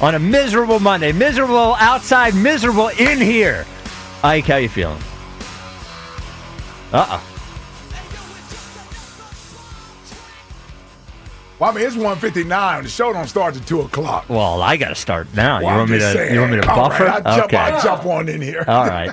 On a miserable Monday. Miserable outside, miserable in here. Ike, how you feeling? Well, I mean, it's 1:59. The show don't start at 2 o'clock. Well, I got to start now. Well, you want me to buffer? Right, I'll jump on in here. All right.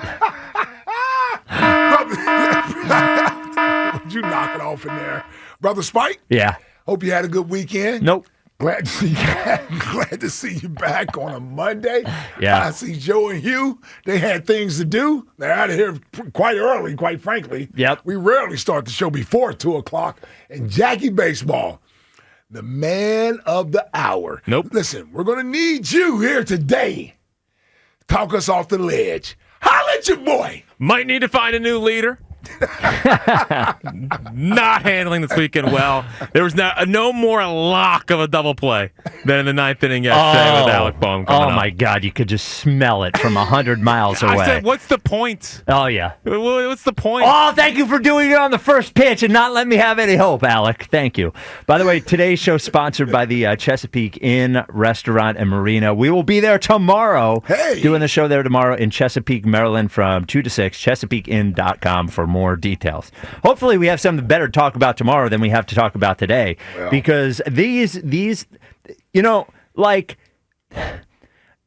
Would you knock it off in there? Brother Spike? Yeah. Hope you had a good weekend. Nope. Glad to see you back. Glad to see you back on a Monday. Yeah. I see Joe and Hugh. They had things to do. They're out of here quite early, quite frankly. Yep. We rarely start the show before 2 o'clock. And Jackie Baseball, the man of the hour. Nope. Listen, we're going to need you here today. Talk us off the ledge. Holla at your boy. Might need to find a new leader. Not handling this weekend well. There was no more lock of a double play than in the ninth inning yesterday with Alec Bohm coming up. My God, you could just smell it from 100 miles away. I said, what's the point? Oh, yeah. What's the point? Oh, thank you for doing it on the first pitch and not letting me have any hope, Alec. Thank you. By the way, today's show is sponsored by the Chesapeake Inn Restaurant and Marina. We will be there tomorrow. Hey. Doing the show there tomorrow in Chesapeake, Maryland from 2 to 6, chesapeakeinn.com for more details. Hopefully we have something better to talk about tomorrow than we have to talk about today. Well, because these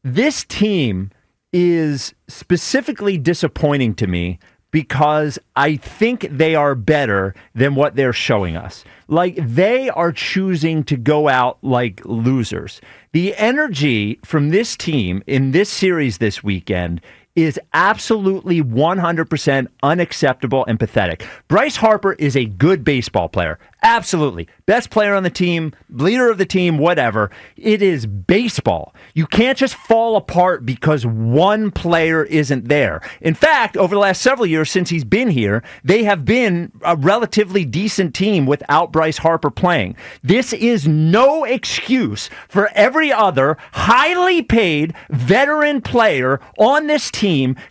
this team is specifically disappointing to me because I think they are better than what they're showing us. Like, they are choosing to go out like losers. The energy from this team in this series this weekend is absolutely 100% unacceptable and pathetic. Bryce Harper is a good baseball player. Absolutely. Best player on the team, leader of the team, whatever. It is baseball. You can't just fall apart because one player isn't there. In fact, over the last several years since he's been here, they have been a relatively decent team without Bryce Harper playing. This is no excuse for every other highly paid veteran player on this team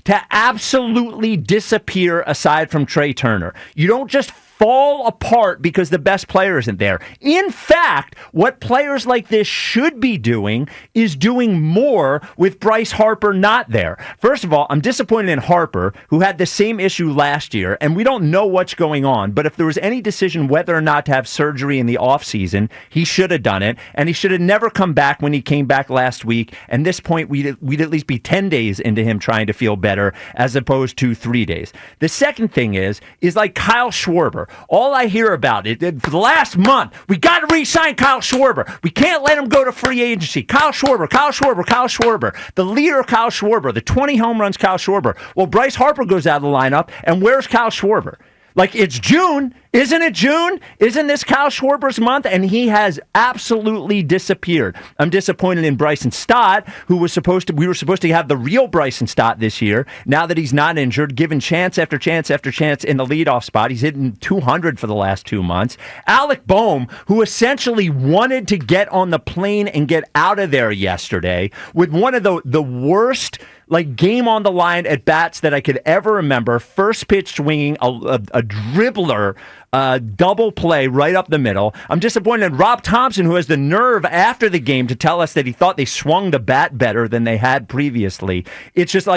to absolutely disappear aside from Trey Turner. You don't just fall apart because the best player isn't there. In fact, what players like this should be doing is doing more with Bryce Harper not there. First of all, I'm disappointed in Harper, who had the same issue last year, and we don't know what's going on, but if there was any decision whether or not to have surgery in the offseason, he should have done it, and he should have never come back when he came back last week, and this point we'd at least be 10 days into him trying to feel better as opposed to 3 days. The second thing is like Kyle Schwarber. All I hear about it for the last month, we got to re-sign Kyle Schwarber. We can't let him go to free agency. Kyle Schwarber. The leader, Kyle Schwarber. The 20 home runs, Kyle Schwarber. Well, Bryce Harper goes out of the lineup, and where's Kyle Schwarber? Like, it's June. Isn't it June? Isn't this Kyle Schwarber's month? And he has absolutely disappeared. I'm disappointed in Bryson Stott, we were supposed to have the real Bryson Stott this year. Now that he's not injured, given chance after chance after chance in the leadoff spot. He's hitting 200 for the last 2 months. Alec Bohm, who essentially wanted to get on the plane and get out of there yesterday with one of the worst game on the line at bats that I could ever remember. First pitch swinging, a dribbler, double play right up the middle. I'm disappointed in Rob Thompson, who has the nerve after the game to tell us that he thought they swung the bat better than they had previously. It's just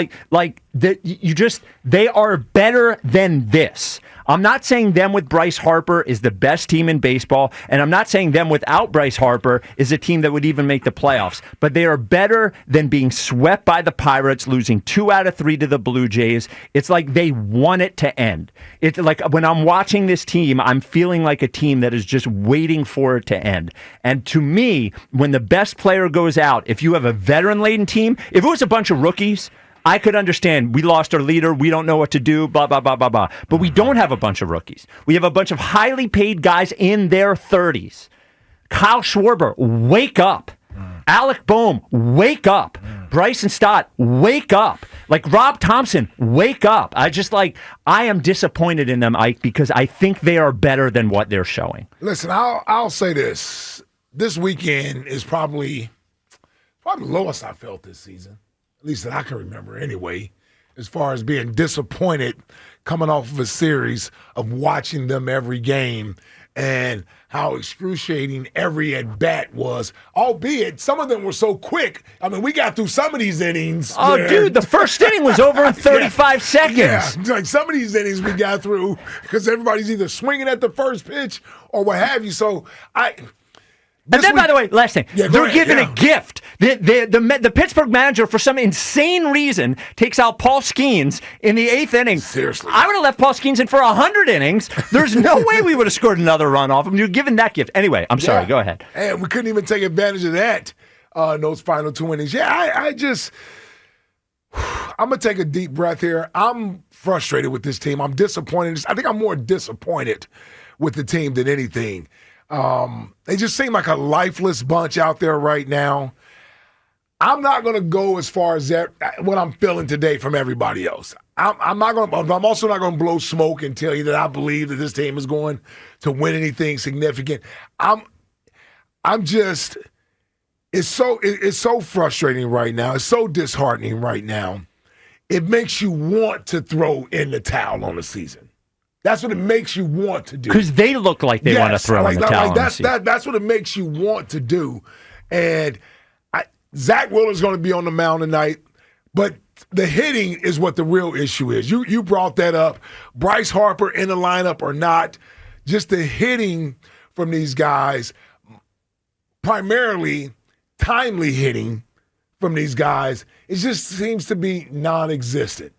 they are better than this. I'm not saying them with Bryce Harper is the best team in baseball, and I'm not saying them without Bryce Harper is a team that would even make the playoffs, but they are better than being swept by the Pirates, losing 2 out of 3 to the Blue Jays. It's like they want it to end. It's like when I'm watching this team, I'm feeling like a team that is just waiting for it to end. And to me, when the best player goes out, if you have a veteran-laden team, if it was a bunch of rookies, I could understand we lost our leader, we don't know what to do, blah, blah, blah, blah, blah. But we don't have a bunch of rookies. We have a bunch of highly paid guys in their 30s. Kyle Schwarber, wake up. Alec Bohm, wake up. Bryson Stott, wake up. Like Rob Thompson, wake up. I am disappointed in them, Ike, because I think they are better than what they're showing. Listen, I'll say this. This weekend is probably the lowest I felt this season. At least that I can remember anyway, as far as being disappointed coming off of a series of watching them every game and how excruciating every at-bat was, albeit some of them were so quick. I mean, we got through some of these innings. Oh, dude, the first inning was over in 35 seconds. Yeah, like some of these innings we got through because everybody's either swinging at the first pitch or what have you. So And then, by the way, last thing, they're giving a gift. The Pittsburgh manager, for some insane reason, takes out Paul Skeens in the 8th inning. Seriously. I would have left Paul Skeens in for 100 innings. There's no way we would have scored another run off him. You're giving that gift. Anyway, I'm sorry. Go ahead. And we couldn't even take advantage of that in those final 2 innings. Yeah, I'm going to take a deep breath here. I'm frustrated with this team. I'm disappointed. I think I'm more disappointed with the team than anything. They just seem like a lifeless bunch out there right now. I'm not going to go as far as that, what I'm feeling today from everybody else. I'm also not going to blow smoke and tell you that I believe that this team is going to win anything significant. It's so frustrating right now. It's so disheartening right now. It makes you want to throw in the towel on the season. That's what it makes you want to do. Because they look like they want to throw in the towel. That's what it makes you want to do. And Zach Wheeler's going to be on the mound tonight, but the hitting is what the real issue is. You brought that up. Bryce Harper in the lineup or not, just the hitting from these guys, primarily timely hitting from these guys, it just seems to be non-existent.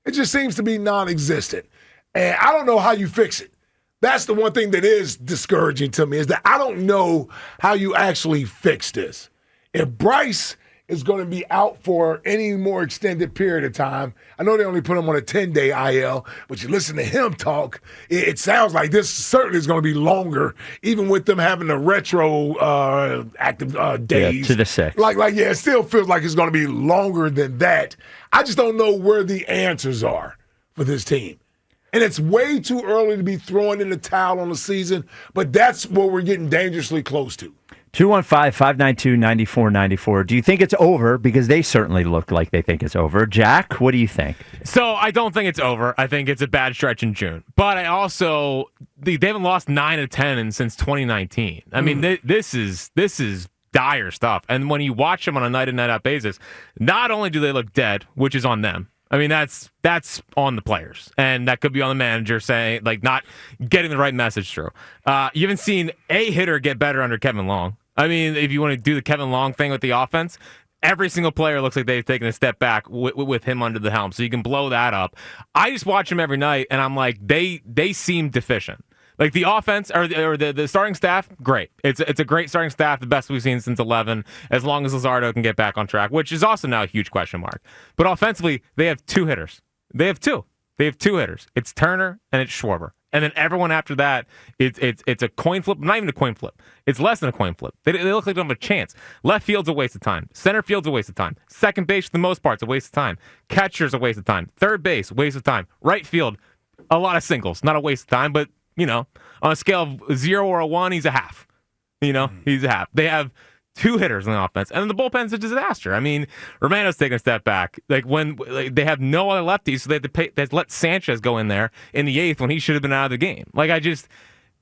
It just seems to be non-existent. And I don't know how you fix it. That's the one thing that is discouraging to me, is that I don't know how you actually fix this. If Bryce is going to be out for any more extended period of time, I know they only put him on a 10-day IL, but you listen to him talk, it sounds like this certainly is going to be longer, even with them having the retro active days. Yeah, to the 6th. It still feels like it's going to be longer than that. I just don't know where the answers are for this team. And it's way too early to be throwing in the towel on the season, but that's what we're getting dangerously close to. 215-592-9494. Do you think it's over? Because they certainly look like they think it's over. Jack, what do you think? So I don't think it's over. I think it's a bad stretch in June. But I also, they haven't lost 9 of 10 since 2019. I mean, this is dire stuff. And when you watch them on a night-in, night-out basis, not only do they look dead, which is on them, I mean, that's on the players, and that could be on the manager saying, not getting the right message through. You haven't seen a hitter get better under Kevin Long. I mean, if you want to do the Kevin Long thing with the offense, every single player looks like they've taken a step back with him under the helm, so you can blow that up. I just watch them every night, and I'm like, they seem deficient. Like the offense or the starting staff, great. It's a great starting staff, the best we've seen since 11, as long as Luzardo can get back on track, which is also now a huge question mark. But offensively, they have 2 hitters. They have 2 hitters. It's Turner and it's Schwarber. And then everyone after that, it's a coin flip, not even a coin flip. It's less than a coin flip. They look like they don't have a chance. Left field's a waste of time. Center field's a waste of time. Second base, for the most part, is a waste of time. Catcher's a waste of time. Third base, waste of time. Right field, a lot of singles. Not a waste of time, but on a scale of 0 or a 1, he's a half. He's a half. They have 2 hitters in the offense, and then the bullpen's a disaster. I mean, Romano's taking a step back. They have no other lefties, so they have to let Sanchez go in there in the 8th when he should have been out of the game.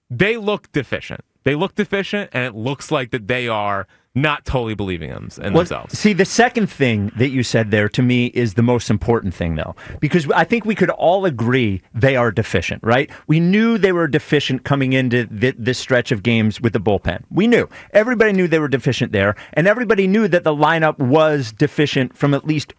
They look deficient. And it looks like that they are not totally believing in themselves. See, the second thing that you said there to me is the most important thing, though, because I think we could all agree they are deficient, right? We knew they were deficient coming into this stretch of games with the bullpen. We knew. Everybody knew they were deficient there, and everybody knew that the lineup was deficient from at least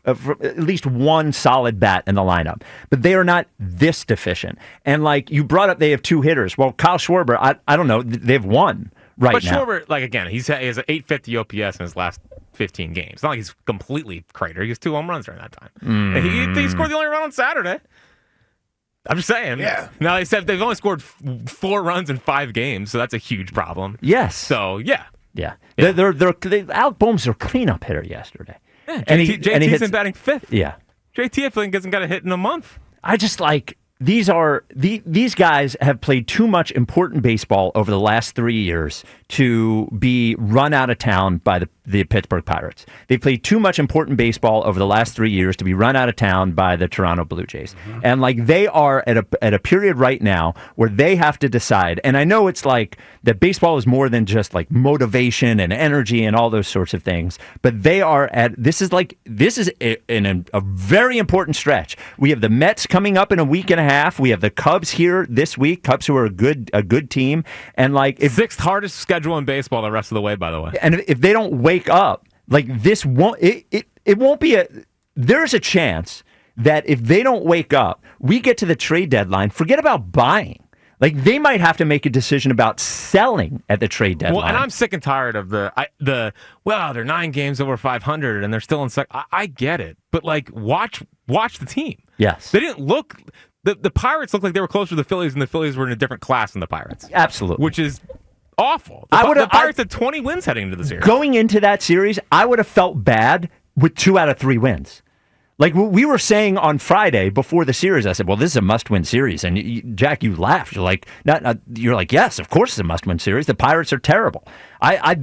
one solid bat in the lineup. But they are not this deficient. And you brought up, they have 2 hitters. Well, Kyle Schwarber, I don't know, they have 1. Right but now. Schwarber, he has an 850 OPS in his last 15 games. It's not like he's completely cratered. He has 2 home runs during that time. And he scored the only run on Saturday. I'm just saying. Yeah. Now, they said they've only scored 4 runs in 5 games, so that's a huge problem. Yes. So, yeah. Yeah. Alec Boehm's their cleanup hitter yesterday. Yeah, JT's been batting 5th. Yeah. JT, I think, hasn't got a hit in a month. I just these guys have played too much important baseball over the last 3 years to be run out of town by the Pittsburgh Pirates. They've played too much important baseball over the last 3 years to be run out of town by the Toronto Blue Jays. And like they are at a period right now where they have to decide. And I know it's like that baseball is more than just like motivation and energy and all those sorts of things, but they are this is a very important stretch. We have the Mets coming up in a week and a half. We have the Cubs here this week. Cubs, who are a good team, and like sixth hardest schedule in baseball the rest of the way, by the way. And if they don't wake up, like this won't it won't be there's a chance that if they don't wake up, we get to the trade deadline, forget about buying. Like they might have to make a decision about selling at the trade deadline. Well, and I'm sick and tired of they're 9 games over 500 and they're still in second. I get it, but like watch the team. Yes, they didn't look. The Pirates looked like they were closer to the Phillies, and the Phillies were in a different class than the Pirates. Absolutely, which is awful. The Pirates had 20 wins heading into the series. Going into that series, I would have felt bad with 2 out of 3 wins. Like we were saying on Friday before the series, I said, "Well, this is a must-win series." And Jack, you laughed. You're like, you're like, "Yes, of course, it's a must-win series." The Pirates are terrible.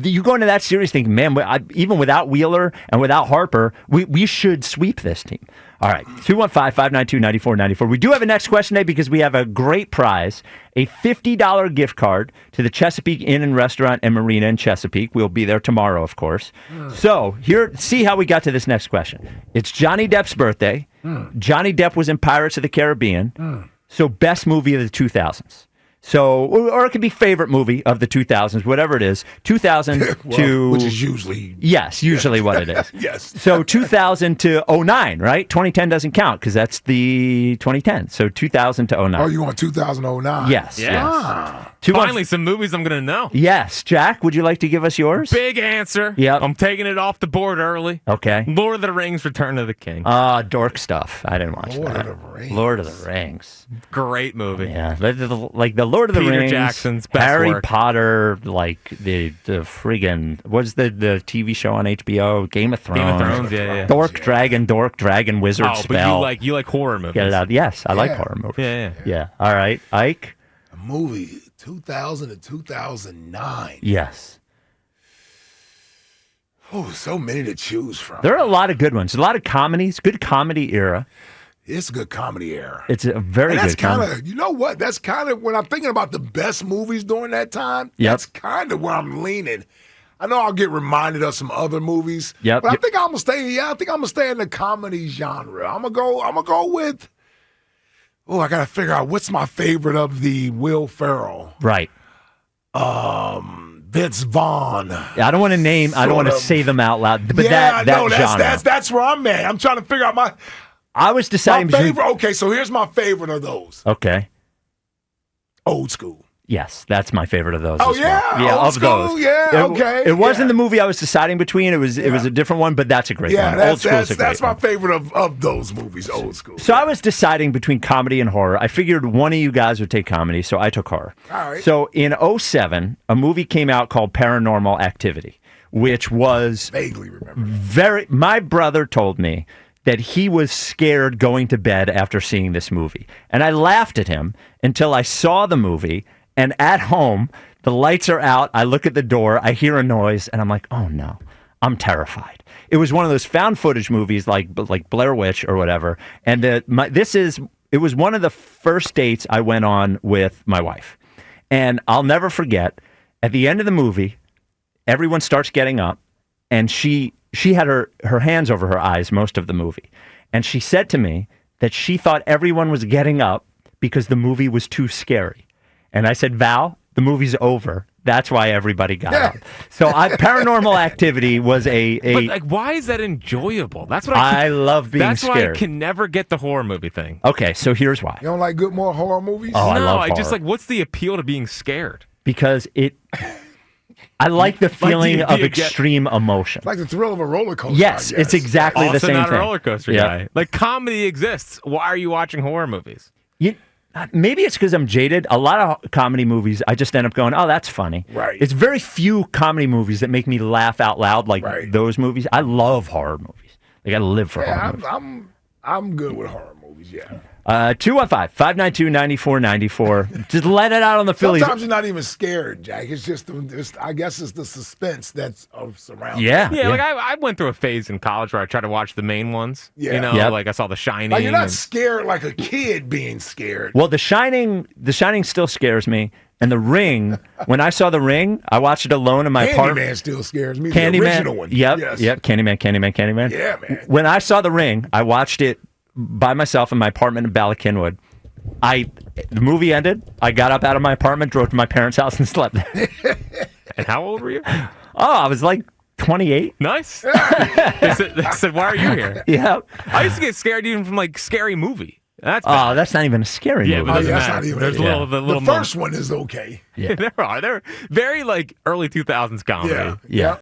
You go into that series thinking, "Man, even without Wheeler and without Harper, we should sweep this team." All right, 215-592-9494. We do have a next question today because we have a great prize, a $50 gift card to the Chesapeake Inn and Restaurant and Marina in Chesapeake. We'll be there tomorrow, of course. So see how we got to this next question. It's Johnny Depp's birthday. Johnny Depp was in Pirates of the Caribbean. So best movie of the 2000s. So, or it could be favorite movie of the 2000s, whatever it is. 2000 to... Which is usually... Yes, usually what it is. Yes. So 2000 to 09, right? 2010 doesn't count because that's the 2010. So 2000 to 09. Oh, you want 2009? Yes. Yeah. Yes. Finally, some movies I'm going to know. Yes. Jack, would you like to give us yours? Big answer. Yep. I'm taking it off the board early. Okay. Lord of the Rings, Return of the King. Dork stuff. I didn't watch Lord that. of the Rings. Lord of the Rings. Great movie. Yeah. Like the Lord of the Peter Rings. Jackson's best Harry work. Potter, like the friggin' what's the TV show on HBO? Game of Thrones. Game of Thrones, yeah. Dork, dragon, wizard, Oh, spell. but you like horror movies. Get it out. Yes, I like horror movies. Yeah. All right, Ike. A movie 2000 to 2009. Yes. Oh, so many to choose from. There are a lot of good ones. A lot of comedies. Good comedy era. It's a good comedy era. It's a very good comedy. You know what? That's kind of when I'm thinking about the best movies during that time. Yep. That's kind of where I'm leaning. I know I'll get reminded of some other movies. Yep. But I think I'm gonna stay. Yeah, I think I'm gonna stay in the comedy genre. I'm gonna go with. Oh, I gotta figure out what's my favorite of the Will Ferrell. Right. Vince Vaughn. Yeah, I don't want to name. I don't want to say them out loud. But that genre. That's where I'm at. I'm trying to figure out my I was deciding favorite. Okay, so here's my favorite of those. Okay. Old School. Yes, that's my favorite of those. Oh as yeah, well. Yeah, Old of School, those. Yeah, okay. It wasn't the movie I was deciding between. It was a different one, but that's a great one. Old School is a great that's my one. favorite of those movies. Old School. So I was deciding between comedy and horror. I figured one of you guys would take comedy, so I took horror. All right. So in 2007, a movie came out called Paranormal Activity, which was Vaguely remember. My brother told me that he was scared going to bed after seeing this movie. And I laughed at him until I saw the movie, and at home, the lights are out, I look at the door, I hear a noise, and I'm like, oh no, I'm terrified. It was one of those found footage movies like Blair Witch or whatever, and it was one of the first dates I went on with my wife. And I'll never forget, at the end of the movie, everyone starts getting up, and she had her hands over her eyes most of the movie. And she said to me that she thought everyone was getting up because the movie was too scary. And I said, Val, the movie's over. That's why everybody got up. So Paranormal Activity was But like, why is that enjoyable? That's what I love being that's scared. That's why I can never get the horror movie thing. Okay, so here's why. You don't like more horror movies? Oh, I no, love I just horror. like, what's the appeal to being scared? Because I like the feeling of extreme emotion. Like the thrill of a roller coaster. Yes, I guess. it's exactly Also the same not thing. a roller coaster guy. Like, comedy exists. Why are you watching horror movies? Maybe it's because I'm jaded. A lot of comedy movies, I just end up going, oh, that's funny. Right. It's very few comedy movies that make me laugh out loud like those movies. I love horror movies. Like, I live for horror movies. I'm good with horror movies, yeah. 215-592-9494. Just let it out on the Phillies. Sometimes you're not even scared, Jack. It's just I guess it's the suspense that's surrounding. Yeah. Like I went through a phase in college where I tried to watch the main ones. Yeah. You know, Yep. like I saw The Shining. Like you're not scared like a kid being scared. Well, The Shining still scares me. And The Ring, when I saw The Ring, I watched it alone in my apartment. Candyman still scares me. Candyman, The original one. Yep, Yes. yep. Candyman. Yeah, man. When I saw The Ring, I watched it by myself in my apartment in Ballackinwood. The movie ended. I got up out of my apartment, drove to my parents' house, and slept there. And how old were you? Oh, I was like 28. Nice. They said, why are you here? Yeah. I used to get scared even from like Scary Movie. That's bad. Oh, that's not even a scary movie. but that's matter. not even. There's yeah. the little The first one is okay. Yeah. They're very like early 2000s comedy. Yeah. Yeah.